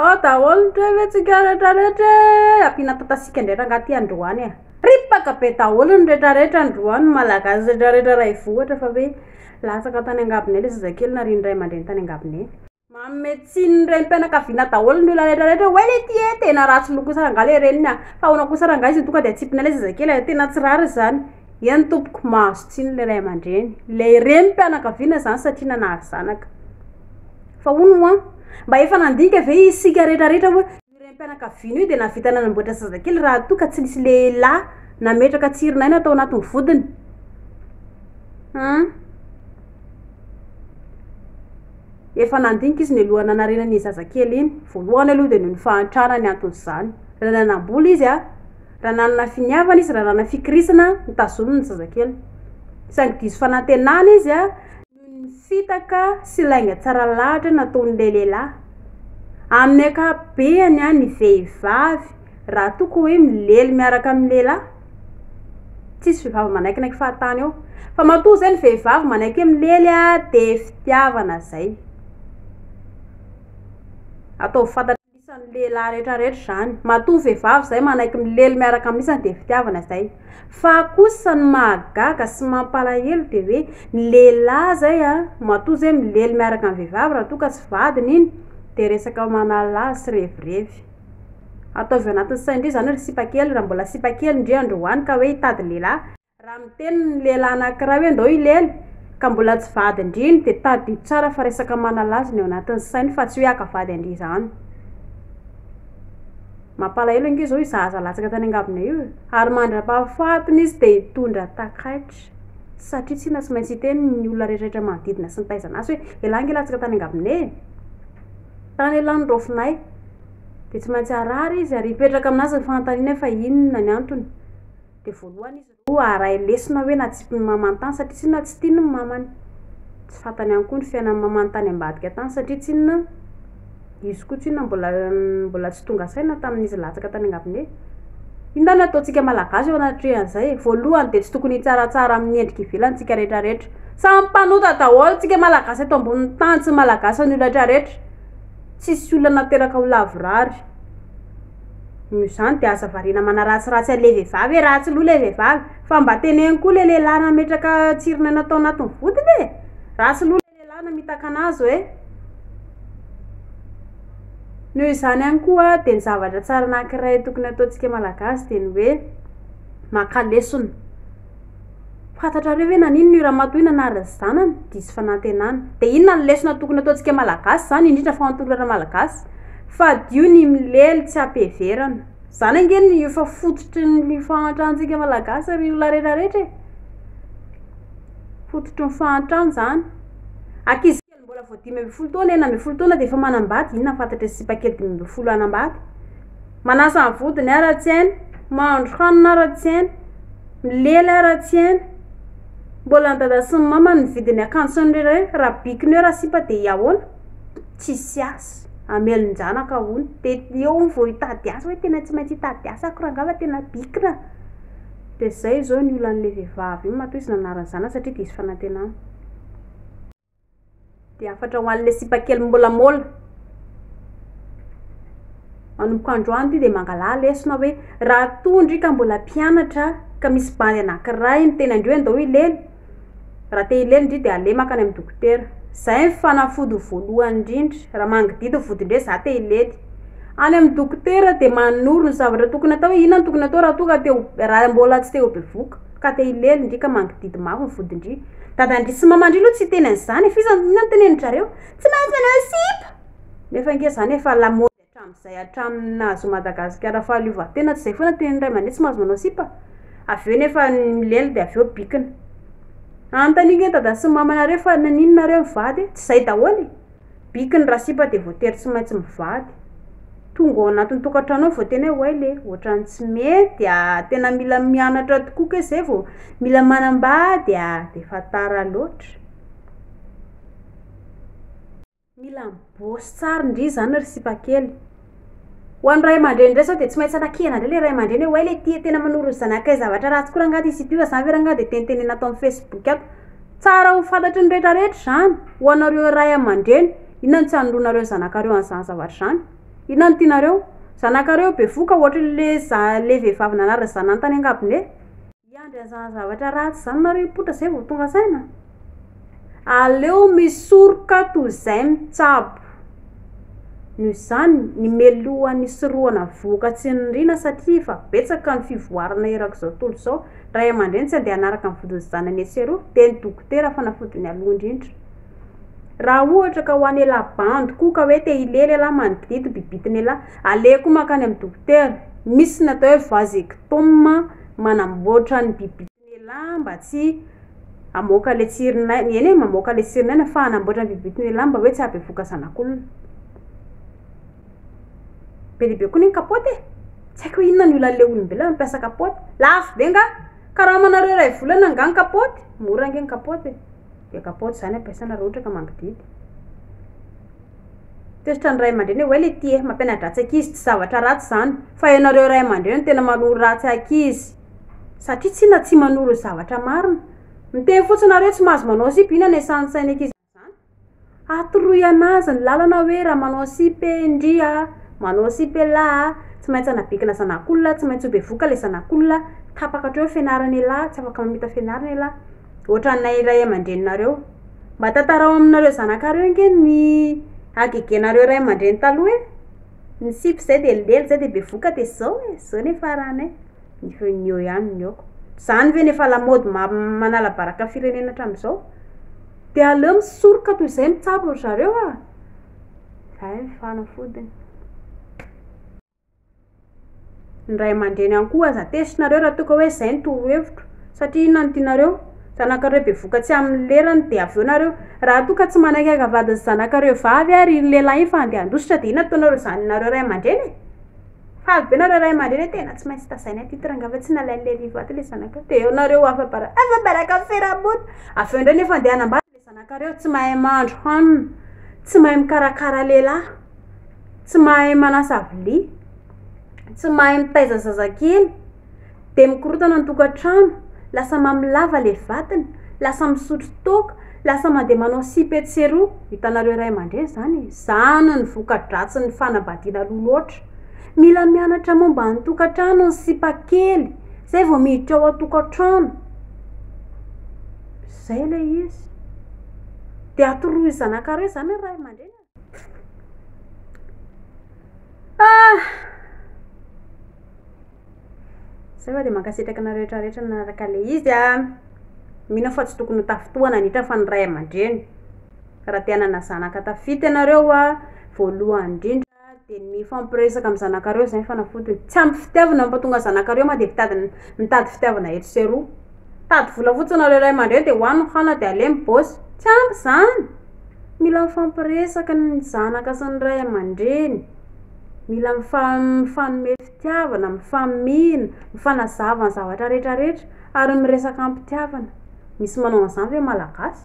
daholo ndreo tsika rehetrarehetra ampiana tatasika indray rangaty androany a ripaka be daholo ny rehetrarehetra androany malagasy rehetrarehetra ray vohatra fa hoe lasaka tany angabonay le zazakely narindray mandreny tany angabonay mametsiny reny mpianakaviana daholo ny olona rehetrarehetra hoe le ty e tena ratsy loko saranga le reniny fa ona koa saranga izy tonga de atsipina le zazakely tena tsy rary zany eny tompoko mahazo tsiny le ray aman-dreny le reny mpianakaviana zany satria nanary zanaka fa ono mba efa nandinika ve isika rehetrarehetra hoe reny mpianakaviana io de navita nanamboatra zazakely raha toa ka tsy nisy lehilahy nametraka tsirina iny atao anatin'ny vodiny efa nandinika izy ny lohana narenany zazakely iny voalohany aloha de noho ny fahantrana ny anton'izany raha nanambola izy raha nanana finiavana izy raha nanana fikirisana nitazominy zazakely saingy diso fanantenana izy ny fitaka sy lainga tsara lahatra nataon'le lehilahy amin'ny ankapobeny ny vehivavy raha toko hoe milely miaraka amin'ny lehilahy tsisy vehivavy manaikinaiky fahatany eo fa matoa zay ny vehivavy manaiky milely de fitiavana zay atao fantatra isan'ny lehilahy rehetrarehetra zany matoa vehivavy zay manaiky milely miaraka amin'isany de fitiavana zay fa kosa ny mahagaga sy mampalahelo de hoe ny lehilahy zay matoa zay milely miaraka amin'ny vehivavy raha toa ka tsy vadiny iny de resaka manalahy sy revirevy ataovy anatin'ny saindry zany ry sipakely raha mbola sipakely ndre androany ka hoe hitady lehilahy raha miteny ny lehilahy anankiray hoe ndao ilely ka mbola tsy vady indriny de tady tsara fa resaka manalazy ny ao anatin'ny sainy fa tsy hoe akavady andry zany mampalahelo ange zao izahaza latsaka tany angabona io ary mandra-pahafatiny izy de hitondra takaitra satria tsy na tsy maintsy hiteny ny olona rehetrarehetra manodidina sy ny taizana azy hoe elange latsaka tany angabona tany elany rofinay de tsy maintsy arary izy ary hipetraka aminazy ny fanontaniana fa inona ny antony de voalohany izy roa aray lesona hoe natsipiny mamantany satria tsy na tsy tiany ny mamany tsy fantany ihany koa ny fiainan'ny mamany tany ambadika tany satria tsy inona izy koa tsy inona mbola tsy tonga saina tamin'izy latsaka tany angabone inona no ataontsika malagasy eo anatrehan'izay voalohany de tsy tokony hitsaratsara amin'ny endrika ivelany tsika rehetrarehetra samy mpanota daholo tsika malagasy eto ambonin'ny tany tsy malagasy ny olona rehetrarehetra tsisy olona nateraka ho lavorary noho izany de aza variana manaratsiratsy ale vehivavy e ratsy loha le vehivavy fa mba teneny koa le lehilahy nametraka tsirina natao anatin'ny vodiny e ratsy loha le lehilahy namitaka anazy hoe noho izany ihany koa de ny zavatra tsara anankiray tokony ataontsika malagasy de ny hoe maka lesona fantatrareo hoe nanino ny ramatoa nanariny zanany disy fanantenana de inona ny lesona tokony ataontsika malagasy zany indrindra fa antolana malagasy fa dio ny milely tsy ampeverana zany ange ny efa fototry ny fahantransika malagasy ary olona rehetrarehetra fototry ny fahantrano zany akizy kely mbola vao 5 taona 9 taona de efa manambady inona fantatra sipakely 10 anambady manasa ny vodiny ara-tsy ainy mahandro hanina ara-tsy ainy milely ara-tsy ainy mbola ny dada sy ny mama ny vidiny akanjo sy ny rehetrarehetra raha bikiny eo raha sipa de iahoana tsisy asa amelony janaka hony de eo vao hitady asa hoe tena tsy maintsy hitady asa ko rangava tena bikina de zay zao ny olan'le vehivavy io matoa izy nanarany zana satria de izy fanantenana de afatra ho an'le sipakely mbola mola manomboka androany ty de mangala lesona hoe raha tondry ka mbola mpianatra ka misy bandy anankiray miteny andreo ndao ilely raha te ilely indri de alemaka any amin'ny dokotera zay ny fanafody voalohany indrindra raha mangididy vodindre za te ilely any amin'ny dokotera de manoro ny zavatra tokony atao hoe inona ny tokony atao raha toka teo raha mbola tsy teo bevoka ka te ilely indri ka mangididy mafy ny vodindri dadandry sy mamandry loha tsy teny an'izany fa inona ny tenenindrareo tsy maintsy manao sipa nefa ange zany efa lamody hatramin'izay hatramin'ny nahazo Madagasikara fahaleovan-tena tsy zay foana teneny ray aman-dreny tsy mahazo manao sipa aveo nefa milely de aveo bikina antanike dada sy mamanareo fa naninonareo mivady tsy zay daholy bikiny raha sipa de voatery tsy maintsy mivady tonga ao anatin'ny tokantrano ao vao tena hoe le ohatrany tsy mety tena mila mianatra tokoa ke zay vao mila manambady de fa tara loatra mila mibosy tsara ndry zany ry sipakely ho an'ny ray aman-dreny ndray sao de tsy maintsy anakihana ndray le ray aman-dreny hoe le tia tena manoro zanakay zavatra ratsy koa rangaty izy ity zany rangaty de tenitenena atao amin'ny Facebook ato tsara ho fantatry ny rehetrarehetra zany ho anareo ray aman-dreny inona ny tsy hanolonareo zanakareo an'izany zavatra zany inona no tianareo zanakareo be voka ohatra le vehivavy nanara zanany angabone iandry azany zavatra ratsy zany nareo ipotra zay vao tonga saina aleo misoroka toy izay mitsabo noho izany ny melohan'ny soroana voka tsy nirina satria fa betsaka ny fivoarana eraka izao tontolo izao ray aman-dreny tsy andeha hanaraka ny vodiny zanany atseroa dia ny dokotera fanafodiny aloha indrindra raha ohatra ka ho any elabandy koa ka hoe te hilely ala manodidito bibitiny ala aleko makany amin'ny dokotera misy natao hoe vasectome manamboatra ny bibitiny ala mba tsy amoaka le tsirina eny mamoaka le tsirina fa hanamboatra ny bibitiny ala mba hoe tsy aby voka zanak'olona be dehibe koa ny kapoty tsy haiko inona ny olona le olombelona mampiasa kapoty lafo be nga karaha manareo ray volana nga ny kapoty mora nge ny kapoty dia kapoty zany ampiasana raha ohatra ka mangididy tesitra ny ray aman-dreny hoe le tia mampianadratsy ankizy tsy zavatra ratsy zany fa ianareo ray aman-dreny tena manoro ratsy ankizy satria tsy na tsy manoro zavatra marina miteny fotsiny nareo tsy mahazo manao sipy ina ny sainsainy ankizy zany atoroy anazy ny lalana hoe raha manao sipy ndria manao sipy lahy tsy maintsy anabikina zanak'olona tsy maintsy ho be voka le zanak'olona tapaka hatreo fianarana lahy tsy afaka mamita fianarana lahy ohatra nay ray aman-dreninareo mba tantarao aminareo zanakareo nge ny agegenareo ray aman-dreny taloha ny sipy zay dia lely zay dia be voka dia zao zao ny faranay ny eo ihany ny eoko zany ve nefa lamody manala baraka firenena hatramin'izao dia aleo misoroka toy izay mitsabo ry zareo zay ny fanafodiny ny ray aman-dreny ihany koa aza tesinareo raha toka hoe zay ny torohevitro satria inona ny tianareo zanakareo be voka tsy amin'ny lerany dia avy eo nareo raha toka tsy manakaiky vadiny zanakareo vavy ary ny lehilahy fa andeha handositra dia inona ataonareo zanynareo ray aman-dreny faly be nareo ray aman-dreny tena tsy maintsy tazainy aty tirangava tsy nalainy le rivo aty le zanakare dia eo nareo afabaraka firamony avy eo indray nefa andeha hanambady le zanakareo tsy mahay mahandro hanina tsy mahay mikarakara lehilahy tsy mahay manasa vilia tsy mahay mitaiza zazakely dia mikorotana ny tokantrano lasa mamilava le vatiny lasa misotro toka lasa mandeha manao sipy etseroa hitanareo ray aman-dreny zany ny voka-dratsy ny fanambadiana aloha loatra mila mianatra momba ny tokantrano ny sipakely zay vao miditra ao an-tokantrano zay le izy dia atoroy zanakareo zany ray aman-dreny zay fa dia mankasitraka na rehetrarehetra nanaraka le izy mino fa tsy tokony ho tafitohana anitra fa ny ray aman-dreny raha te hanana zanaka tafity ianareo voalohany indrindra dia ny fampiresaka amin'ny zanakareo zay fanafodiny tsy ampy fitiavana mampatonga zanakareo ma dia mitady fitiavana eto sy roa tady vola fotsiny nareo ray aman-dreny dia hoaniny hana dia ale mibosy tsy ampy zany mila mifampiresaka ny zanaka sy ny ray aman-dreny mila mifanome fitiavana mifamina mifanazava ny zavatra rehetrarehetra ary miresaka ampitiavana misy manao an'izany ve malagasy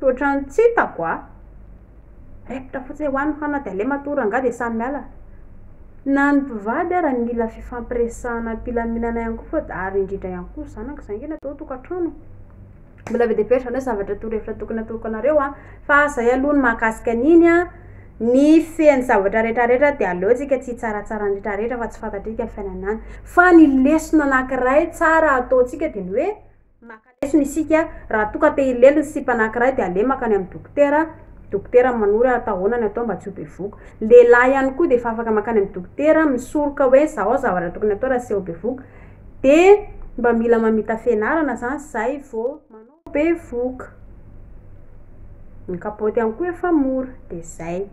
ohatrany tsy hitako repitra fotsiny hoaniny hana dia ale matory anga dia samy miala na ny mpivady ary mila fifampiresahana mpilaminana ihany koa fa ary indrindra ihany koa zanaka zay nge natao tokantrano mbola be dia be ohatrany hoe zavatra torohevitra tokony atoko anareo fa zay aloha ny mahakasika an'iny ny feny zavatra rehetrarehetra dia aleotsika tsy tsaratsara ny rehetrarehetra fa tsy fantatrika ny fiainanany fa ny lesona anankiray tsara ataotsika dia ny hoe maka lesona isika raha toka te hilely ny sipa anankiray dia ale makany amin'ny dokotera manoro atahoana ny atao mba tsy ho be voka lehilahy ihany koa dia efa afaka makany amin'ny dokotera misoroka hoe zao zavatra tokony atao raha tsy ho be voka dia mba mila mamita fianarana zany zay vao manao be voka ny kapoty ihany koa efa mora dia zay